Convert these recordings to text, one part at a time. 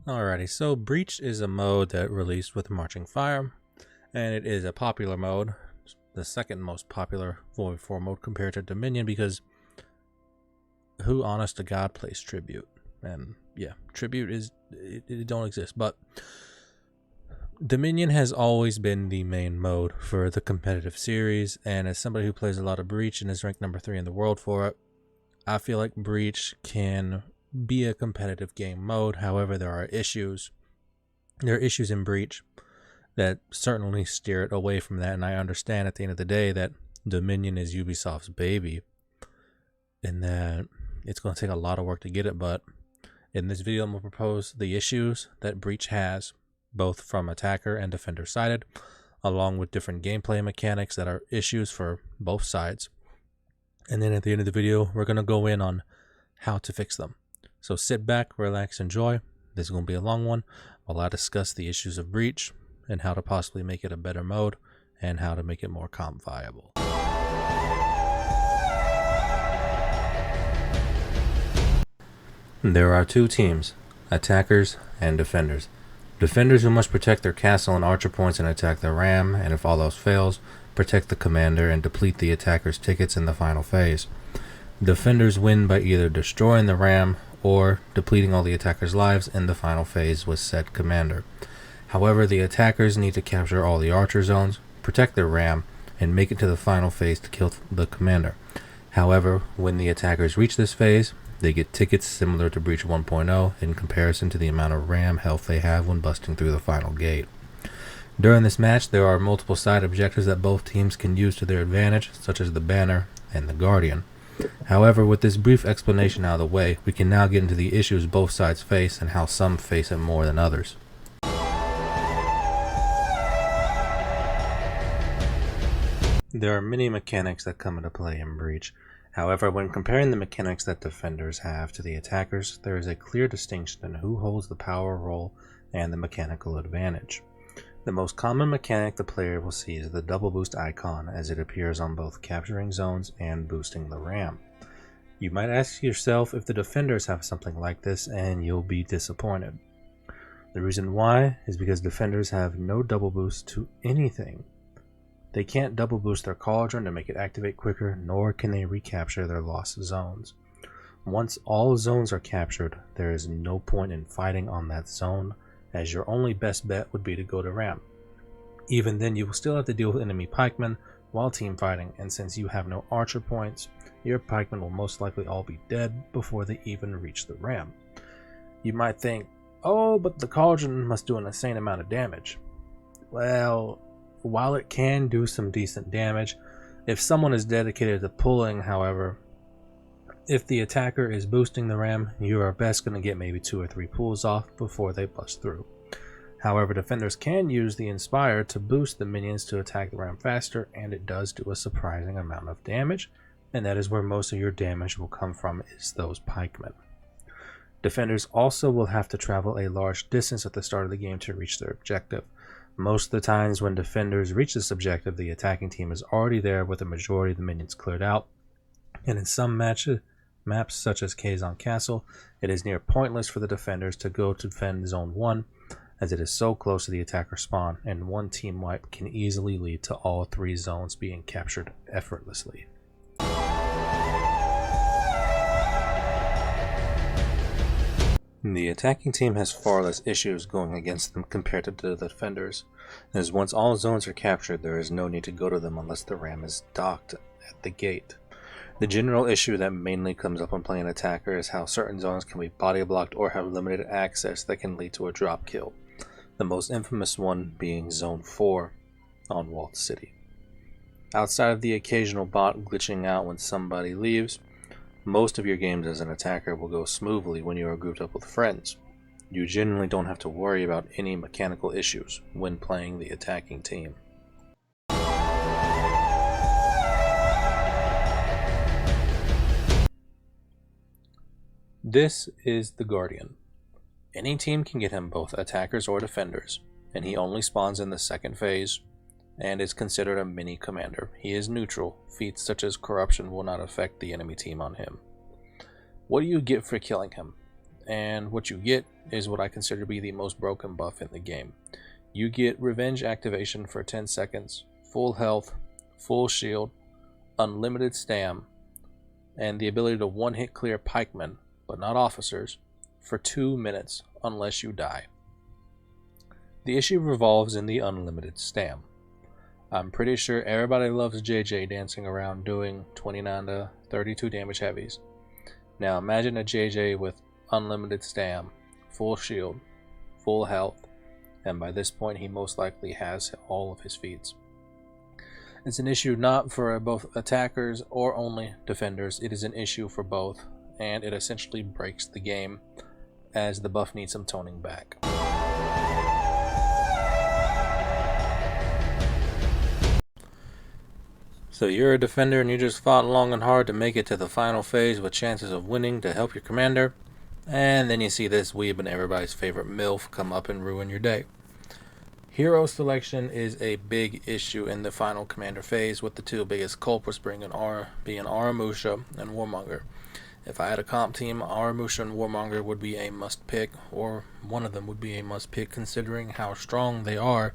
Alrighty, so Breach is a mode that released with Marching Fire, and it is a popular mode, the second most popular Void 4 mode compared to Dominion, because who honest to God plays Tribute? And yeah, Tribute it don't exist, but Dominion has always been the main mode for the competitive series, and as somebody who plays a lot of Breach and is ranked number 3 in the world for it, I feel like Breach can be a competitive game mode. However, there are issues. There are issues in Breach that certainly steer it away from that, and I understand at the end of the day that Dominion is Ubisoft's baby, and that it's going to take a lot of work to get it, but in this video I'm going to propose the issues that Breach has, both from attacker and defender sided, along with different gameplay mechanics that are issues for both sides. And then at the end of the video, we're going to go in on how to fix them. So sit back, relax, enjoy. This is going to be a long one while I discuss the issues of Breach and how to possibly make it a better mode and how to make it more comp viable. There are two teams, attackers and defenders. Defenders who must protect their castle and archer points and attack the ram, and if all else fails, protect the commander and deplete the attacker's tickets in the final phase. Defenders win by either destroying the ram or depleting all the attacker's lives in the final phase with said commander. However, the attackers need to capture all the archer zones, protect their ram, and make it to the final phase to kill the commander. However, when the attackers reach this phase, they get tickets similar to Breach 1.0 in comparison to the amount of ram health they have when busting through the final gate. During this match, there are multiple side objectives that both teams can use to their advantage, such as the banner and the guardian. However, with this brief explanation out of the way, we can now get into the issues both sides face and how some face it more than others. There are many mechanics that come into play in Breach. However, when comparing the mechanics that defenders have to the attackers, there is a clear distinction in who holds the power role and the mechanical advantage. The most common mechanic the player will see is the double boost icon, as it appears on both capturing zones and boosting the ram. You might ask yourself if the defenders have something like this, and you'll be disappointed. The reason why is because defenders have no double boost to anything. They can't double boost their cauldron to make it activate quicker, nor can they recapture their lost zones. Once all zones are captured, there is no point in fighting on that zone, as your only best bet would be to go to ram. Even then, you will still have to deal with enemy pikemen while team fighting, and since you have no archer points, your pikemen will most likely all be dead before they even reach the ram. You might think, oh, but the cauldron must do an insane amount of damage. Well, while it can do some decent damage, if someone is dedicated to pulling, however, if the attacker is boosting the ram, you are best going to get maybe 2 or 3 pulls off before they bust through. However, defenders can use the Inspire to boost the minions to attack the ram faster, and it does do a surprising amount of damage, and that is where most of your damage will come from, is those pikemen. Defenders also will have to travel a large distance at the start of the game to reach their objective. Most of the times when defenders reach this objective, the attacking team is already there with the majority of the minions cleared out, and in some maps such as Kazon Castle, it is near pointless for the defenders to go to defend Zone 1, as it is so close to the attacker spawn, and one team wipe can easily lead to all 3 zones being captured effortlessly. The attacking team has far less issues going against them compared to the defenders, as once all zones are captured, there is no need to go to them unless the ram is docked at the gate. The general issue that mainly comes up when playing attacker is how certain zones can be body blocked or have limited access that can lead to a drop kill, the most infamous one being Zone 4 on Walled City. Outside of the occasional bot glitching out when somebody leaves, most of your games as an attacker will go smoothly when you are grouped up with friends. You generally don't have to worry about any mechanical issues when playing the attacking team. This is the Guardian. Any team can get him both attackers or defenders, and he only spawns in the second phase, and is considered a mini commander. He is neutral. Feats such as corruption will not affect the enemy team on him. What do you get for killing him? and what you get is what I consider to be the most broken buff in the game. You get revenge activation for 10 seconds, full health, full shield, unlimited stam, and the ability to one-hit clear pikemen, but not officers, for 2 minutes unless you die. The issue revolves in the unlimited stam. I'm pretty sure everybody loves JJ dancing around doing 29 to 32 damage heavies. Now imagine a JJ with unlimited stam, full shield, full health, and by this point he most likely has all of his feats. It's an issue not for both attackers or only defenders, it is an issue for both, and it essentially breaks the game as the buff needs some toning back. So you're a defender and you just fought long and hard to make it to the final phase with chances of winning to help your commander, and then you see this weeb and everybody's favorite MILF come up and ruin your day. Hero selection is a big issue in the final commander phase, with the two biggest culprits being Aramusha and Warmonger. If I had a comp team, Aramusha and Warmonger would be a must pick, or one of them would be a must pick considering how strong they are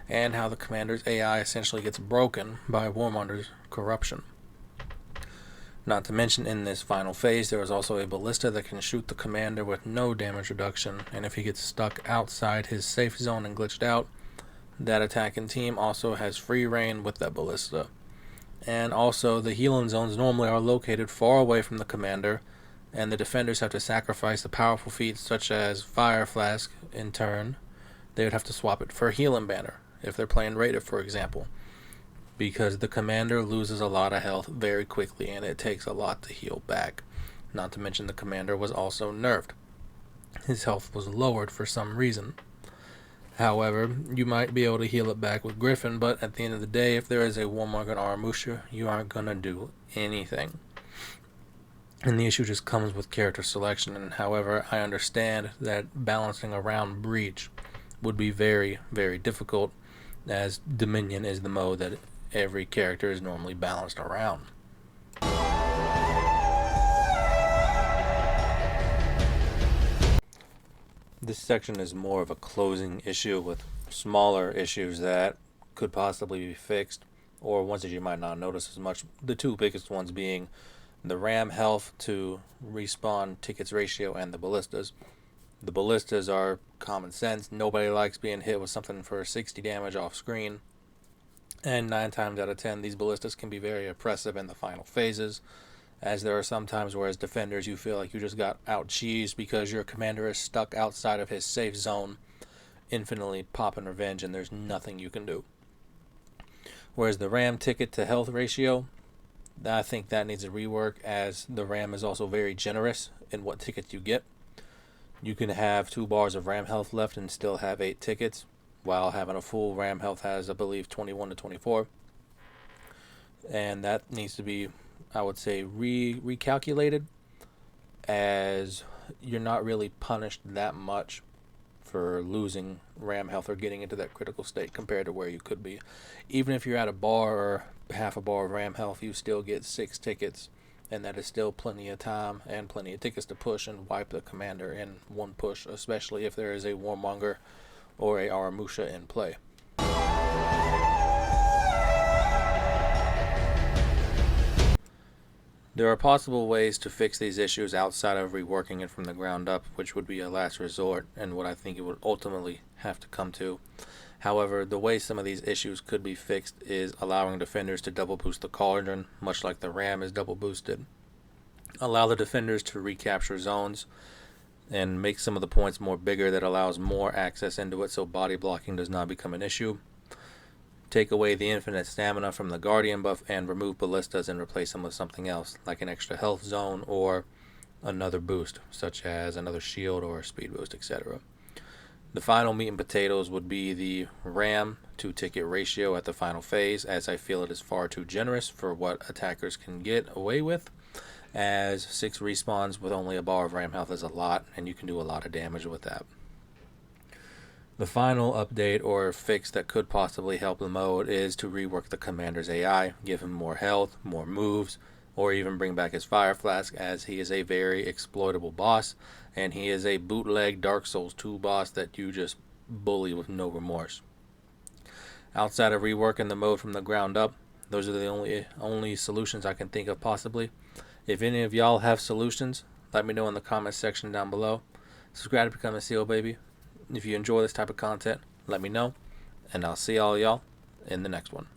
and how the commander's AI essentially gets broken by Warmonger's corruption. Not to mention, in this final phase, there is also a Ballista that can shoot the commander with no damage reduction, and if he gets stuck outside his safe zone and glitched out, that attacking team also has free reign with that Ballista. And also, the healing zones normally are located far away from the commander, and the defenders have to sacrifice the powerful feats such as Fire Flask. In turn, they would have to swap it for Healing Banner if they're playing Raided, for example, because the commander loses a lot of health very quickly and it takes a lot to heal back. Not to mention the commander was also nerfed. His health was lowered for some reason. However, you might be able to heal it back with Griffin, but at the end of the day, if there is a Warmonger and Aramusha, you aren't going to do anything. And the issue just comes with character selection, and however, I understand that balancing around Breach would be very, very difficult, as Dominion is the mode that every character is normally balanced around. This section is more of a closing issue with smaller issues that could possibly be fixed, or ones that you might not notice as much. The two biggest ones being the RAM health to respawn tickets ratio and the ballistas. The ballistas are common sense. Nobody likes being hit with something for 60 damage off screen. And 9 times out of 10, these ballistas can be very oppressive in the final phases, as there are some times where as defenders you feel like you just got out-cheesed because your commander is stuck outside of his safe zone, infinitely popping revenge, and there's nothing you can do. Whereas the RAM ticket to health ratio, I think that needs a rework, as the RAM is also very generous in what tickets you get. You can have 2 bars of RAM health left and still have 8 tickets, while having a full RAM health has, I believe, 21 to 24. And that needs to be, I would say, recalculated, as you're not really punished that much for losing RAM health or getting into that critical state compared to where you could be. Even if you're at a bar or half a bar of RAM health, you still get 6 tickets, and that is still plenty of time and plenty of tickets to push and wipe the commander in one push, especially if there is a Warmonger or a Aramusha in play. There are possible ways to fix these issues outside of reworking it from the ground up, which would be a last resort and what I think it would ultimately have to come to. However, the way some of these issues could be fixed is allowing defenders to double boost the Cauldron, much like the RAM is double boosted. Allow the defenders to recapture zones and make some of the points more bigger that allows more access into it so body blocking does not become an issue. Take away the infinite stamina from the Guardian buff and remove ballistas and replace them with something else, like an extra health zone or another boost, such as another shield or a speed boost, etc. The final meat and potatoes would be the RAM to ticket ratio at the final phase, as I feel it is far too generous for what attackers can get away with, as 6 respawns with only a bar of RAM health is a lot, and you can do a lot of damage with that. The final update or fix that could possibly help the mode is to rework the commander's AI, give him more health, more moves, or even bring back his Fire Flask, as he is a very exploitable boss, and he is a bootleg Dark Souls 2 boss that you just bully with no remorse. Outside of reworking the mode from the ground up, those are the only solutions I can think of possibly. If any of y'all have solutions, let me know in the comments section down below. Subscribe to become a seal, baby. If you enjoy this type of content, let me know, and I'll see all y'all in the next one.